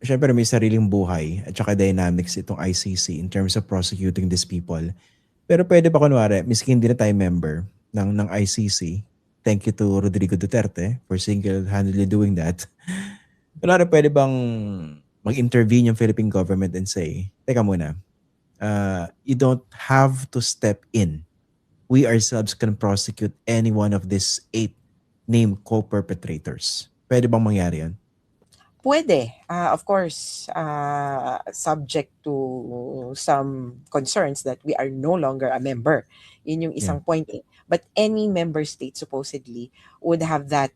syempre may sariling buhay at saka dynamics itong ICC in terms of prosecuting these people. Pero pwede ba kunwari, miski hindi na tayo member ng ICC, thank you to Rodrigo Duterte for single-handedly doing that. Kunwari pwede bang mag-intervene yung Philippine government and say, teka muna, you don't have to step in. We ourselves can prosecute any one of these 8 named co-perpetrators. Pwede bang mangyari yan? Pwede. Of course, subject to some concerns that we are no longer a member. Yun yung isang point eh. But any member state supposedly would have that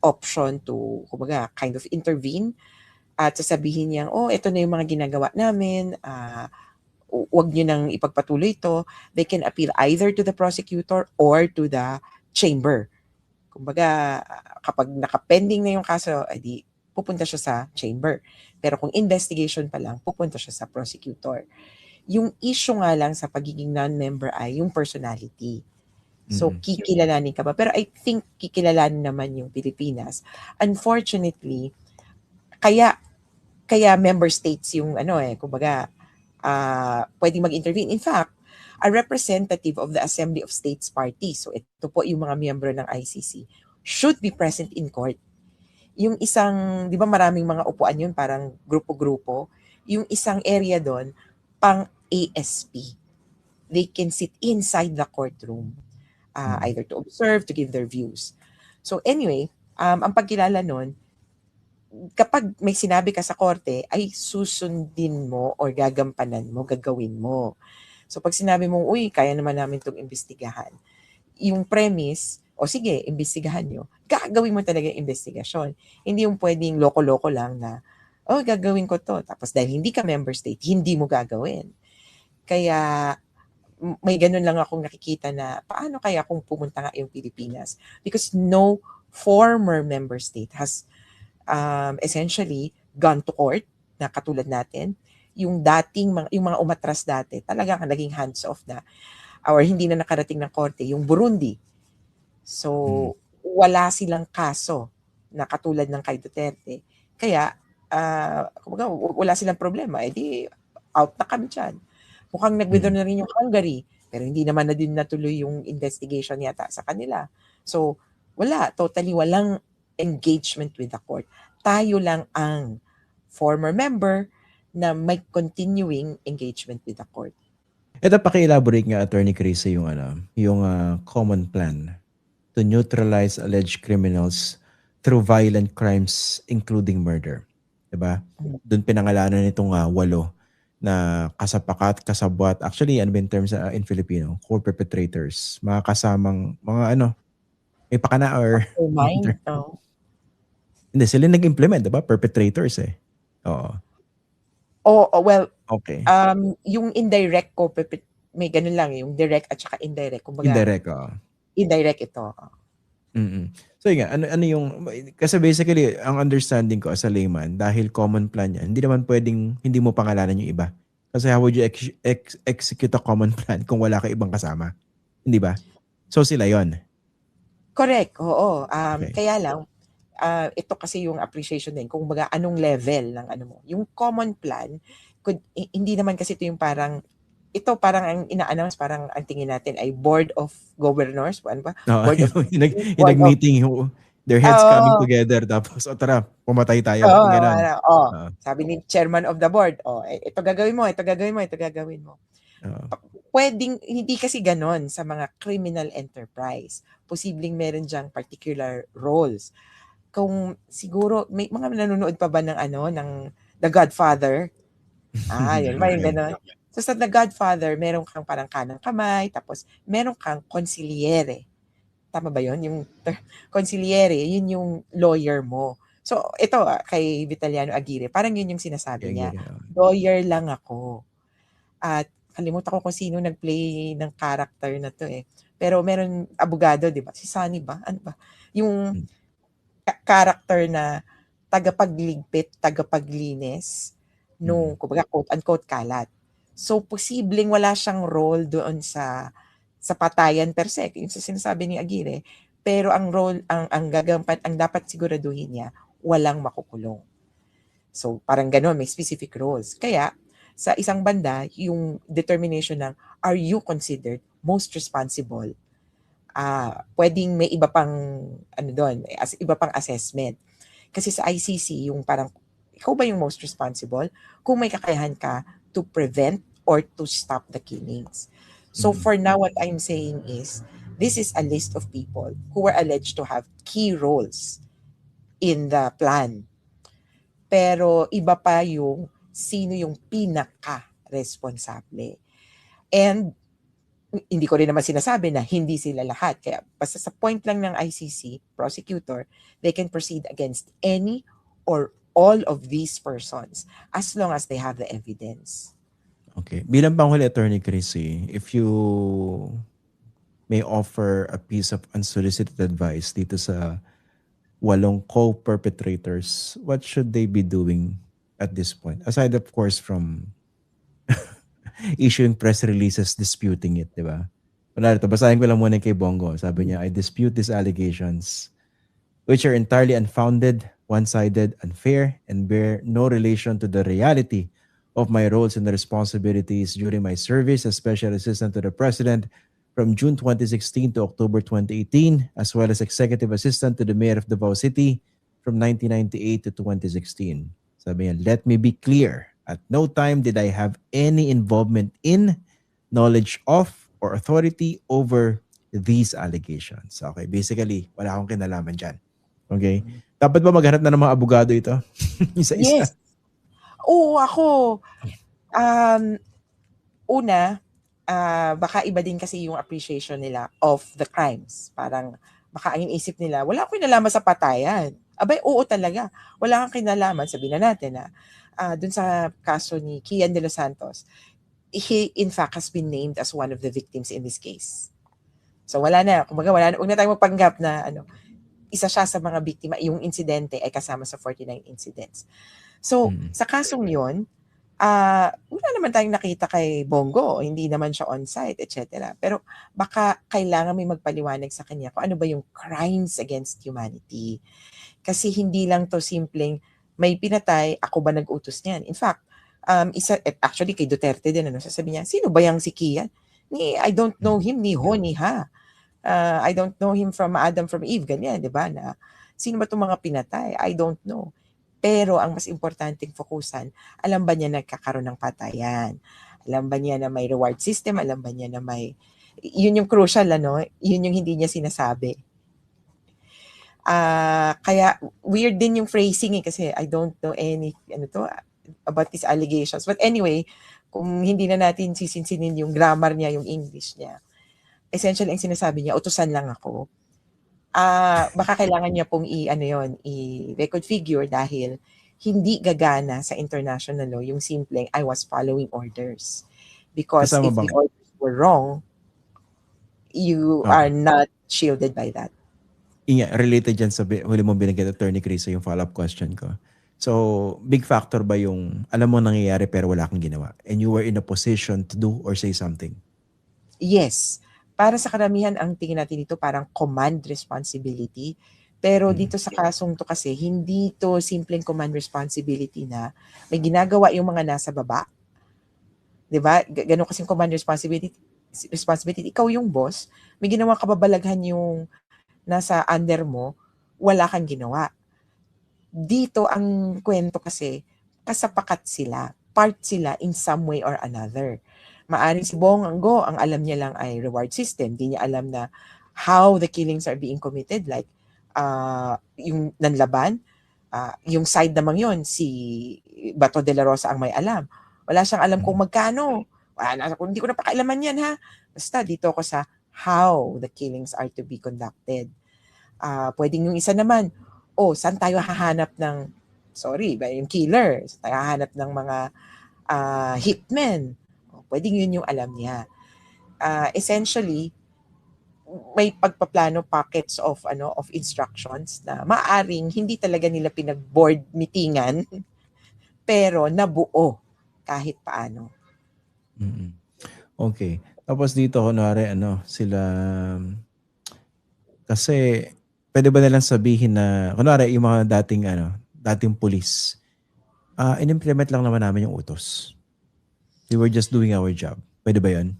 option to, kumbaga, kind of intervene at sasabihin niya, oh, ito na yung mga ginagawa namin, wag nyo nang ipagpatuloy ito. They can appeal either to the prosecutor or to the chamber. Kumbaga, kapag nakapending na yung kaso, edi pupunta siya sa chamber. Pero kung investigation pa lang, pupunta siya sa prosecutor. Yung issue nga lang sa pagiging non-member ay yung personality. So, kikilalanin ka ba? Pero I think kikilalanin naman yung Pilipinas. Unfortunately, kaya member states yung kumbaga, pwedeng mag-intervene. In fact, a representative of the Assembly of States Party, so ito po yung mga miyembro ng ICC, should be present in court. Yung isang, di ba maraming mga upuan yun, parang grupo-grupo, yung isang area doon, pang ASP. They can sit inside the courtroom, either to observe, to give their views. So anyway, ang pagkilala nun, kapag may sinabi ka sa korte, ay susundin mo or gagampanan mo, gagawin mo. So pag sinabi mo, uy, kaya naman namin itong imbestigahan, yung premise, o sige, imbestigahan nyo, gagawin mo talaga yung investigasyon. Hindi yung pwedeng loko-loko lang na, oh, gagawin ko to. Tapos dahil hindi ka member state, hindi mo gagawin. Kaya may ganun lang akong nakikita na paano kaya kung pumunta nga yung Pilipinas? Because no former member state has essentially gone to court na katulad natin. Yung mga umatras dati, talagang naging hands off na or hindi na nakarating ng korte, yung Burundi. So, wala silang kaso na katulad ng kay Duterte. Kaya, wala silang problema. Eh di, out na kami dyan. Mukhang nag-withdraw na rin yung Hungary, pero hindi naman na din natuloy yung investigation yata sa kanila. So, totally walang engagement with the court. Tayo lang ang former member na may continuing engagement with the court. Ito paki-elaborate nga Attorney Chris yung common plan to neutralize alleged criminals through violent crimes including murder. 'Di ba? Doon pinangalanan nitong 8 na kasapakat, kasabwat. Actually, in terms in Filipino, co-perpetrators, mga kasamang mga may pakana or hindi sila nag-implement, 'di ba? Perpetrators eh. Oo. Well, okay. Yung indirect may ganun lang, yung direct at saka indirect. Kumbaga, indirect, indirect ito. So yun nga, ano yung, kasi basically, ang understanding ko as a layman, dahil common plan yan, hindi naman pwedeng hindi mo pangalanan yung iba. Kasi how would you execute a common plan kung wala ka ibang kasama? Hindi ba? So sila yon. Correct, oo. Okay. Kaya lang, ito kasi yung appreciation din, kung baga anong level ng ano mo. Yung common plan, hindi naman kasi ito yung parang ang ina-announce, parang ang tingin natin ay Board of Governors, ano ba? Board of nag-meeting yung their heads coming together tapos tara, pumatay tayo. Sabi ni chairman of the board, ito gagawin mo, ito gagawin mo, ito gagawin mo. Pwedeng, hindi kasi ganon sa mga criminal enterprise. Posibleng meron diyang particular roles. Kung siguro, may mga nanonood pa ba ng The Godfather? Yun ba yung ganon? So sa The Godfather, meron kang parang kanang kamay, tapos meron kang consigliere. Tama ba yun? Yung consigliere, yun yung lawyer mo. So ito, kay Vitaliano Aguirre, parang yun yung sinasabi niya. Lawyer lang ako. At kalimutan ko kung sino nag-play ng character na to eh. Pero meron abogado, di ba? Si Sunny ba? Ano ba? Yung character na tagapagligpit, tagapaglinis nung, kumbaga, quote-unquote, kalat. So, posibleng wala siyang role doon sa patayan per se, yung sa sinasabi ni Aguirre, pero ang role, ang dapat siguraduhin niya, walang makukulong. So parang gano'n, may specific roles. Kaya sa isang banda, yung determination ng are you considered most responsible? Pwedeng may iba pang ano doon, iba pang assessment. Kasi sa ICC, yung parang ikaw ba yung most responsible? Kung may kakayahan ka to prevent or to stop the killings. So for now, what I'm saying is, this is a list of people who were alleged to have key roles in the plan. Pero iba pa yung sino yung pinaka-responsable. And hindi ko rin naman sinasabi na hindi sila lahat. Kaya basta sa point lang ng ICC, prosecutor, they can proceed against any or all of these persons as long as they have the evidence. Okay. Bilang panghuli, Attorney Chrissy, if you may offer a piece of unsolicited advice dito sa 8 co-perpetrators, what should they be doing at this point? Aside, of course, from issuing press releases disputing it, di ba? Wala ito, basahin ko lang muna kay Bongo. Sabi niya, I dispute these allegations which are entirely unfounded, one-sided, unfair, and bear no relation to the reality of my roles and responsibilities during my service as Special Assistant to the President from June 2016 to October 2018, as well as Executive Assistant to the Mayor of Davao City from 1998 to 2016. Sabi niya, let me be clear. At no time did I have any involvement in, knowledge of, or authority over these allegations. Okay, basically, wala akong kinalaman dyan. Okay? Dapat ba maghanap na ng mga abogado ito? Isa-isa. Yes. Oo, ako. Una, baka iba din kasi yung appreciation nila of the crimes. Parang baka ang inisip nila, wala akong kinalaman sa patayan. Abay, oo talaga. Wala kang kinalaman. Sabihin na natin na dun sa kaso ni Kian de los Santos, he in fact has been named as one of the victims in this case. So wala na. Kumbaga, wala na. Huwag na tayong magpanggap na isa siya sa mga biktima. Yung insidente ay kasama sa 49 incidents. So, sa kasong yun, wala naman tayong nakita kay Bongo, hindi naman siya on-site, etc. Pero baka kailangan may magpaliwanag sa kanya kung ano ba yung crimes against humanity. Kasi hindi lang to simpleng may pinatay, ako ba nag-utos niyan? In fact, actually kay Duterte din, sasabi niya, sino ba yung si Kian? I don't know him, ni Ho, ni Ha. I don't know him from Adam, from Eve, ganyan, di ba? Na, sino ba itong mga pinatay? I don't know. Pero ang mas importanteng fokusan, alam ba niya nagkakaroon ng patayan? Alam ba niya na may reward system? Alam ba niya na may... Yun yung crucial, Yun yung hindi niya sinasabi. Kaya weird din yung phrasing kasi I don't know any about these allegations. But anyway, kung hindi na natin sisinsinin yung grammar niya, yung English niya, essentially ang sinasabi niya, utusan lang ako. Baka kailangan niya pong i-record figure dahil hindi gagana sa international law yung simpleng I was following orders. Because if the orders were wrong, you are not shielded by that. Related dyan sa huli mong binigyan, Attorney Chris, yung follow-up question ko. So, big factor ba yung alam mo nangyayari pero wala kang ginawa? And you were in a position to do or say something? Yes. Para sa karamihan, ang tingin natin dito parang command responsibility. Pero dito sa kasong to kasi, hindi to simpleng command responsibility na may ginagawa yung mga nasa baba. Diba? Ganun kasing command responsibility. Ikaw yung boss, may ginawang kababalaghan yung nasa under mo, wala kang ginawa. Dito ang kwento kasi, kasapakat sila. Part sila in some way or another. Maaring si Bongo, ang alam niya lang ay reward system. Hindi niya alam na how the killings are being committed. Like, yung nanlaban, yung side naman yun, si Bato de la Rosa ang may alam. Wala siyang alam kung magkano. Hindi ko na pakailaman yan, ha? Basta dito ako sa how the killings are to be conducted. Pwedeng yung isa naman, saan tayo hahanap ng, yung killer? Saan tayo hahanap ng mga hitmen? Pwedeng yun yung alam niya. Essentially, may pagpaplano packets of instructions na maaring hindi talaga nila pinag-board meetingan pero nabuo kahit paano. Okay. Tapos dito kunwari sila kasi pwede ba nilang sabihin na kunwari yung mga dating pulis In-implement lang naman namin yung utos. We were just doing our job. Pwede ba yun?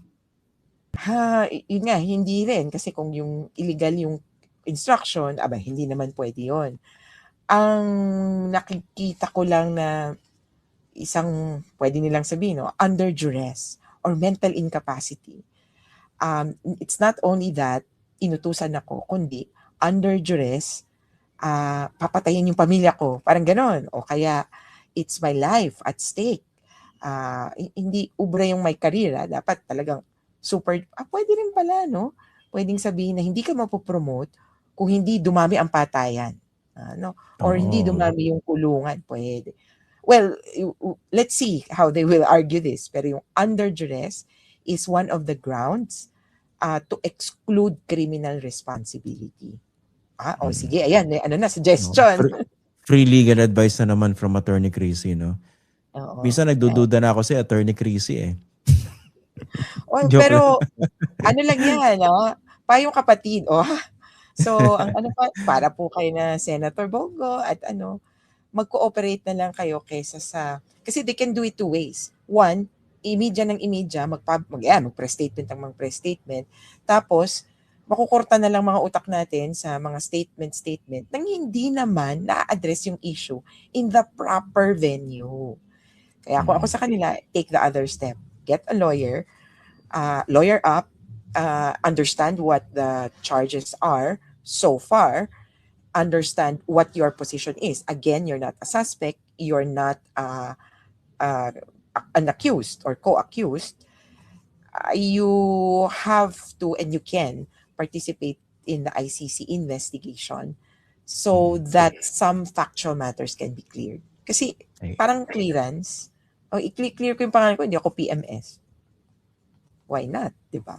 Yun nga, hindi rin. Kasi kung yung illegal yung instruction, aba, hindi naman pwede yun. Ang nakikita ko lang na isang pwede nilang sabihin, no, under duress or mental incapacity. It's not only that inutusan ako, kundi under duress, papatayin yung pamilya ko. Parang ganon. O kaya, it's my life at stake. Hindi ubra yung may career. Dapat talagang super, pwede rin pala, no? Pwedeng sabihin na hindi ka mapopromote kung hindi dumami ang patayan. No? Or hindi Oo. dumami yung kulungan. Pwede. Well, let's see how they will argue this. Pero yung under duress is one of the grounds to exclude criminal responsibility. Sige, ayan, may ano na, No. suggestion. Free legal advice na naman from Attorney Chrissy, no? Oo. Minsan nagdududa na ako si Attorney Chrissy eh. Joke lang. Pero, ano lang yan, payong kapatid, So, ang ano para po kayo na Senator Bongo at mag-cooperate na lang kayo kaysa kasi they can do it two ways. One, imedya ng imedya, mag-press statement ang mga press statement. Tapos, makukurta na lang mga utak natin sa mga statement nang hindi naman na-address yung issue in the proper venue. Kaya kung ako sa kanila, take the other step. Get a lawyer, lawyer up, understand what the charges are so far, understand what your position is. Again, you're not a suspect, you're not an accused or co-accused. You have to and you can participate in the ICC investigation so that some factual matters can be cleared. Kasi parang clearance, i-clear ko yung pangalan ko, hindi ako PMS. Why not, di ba?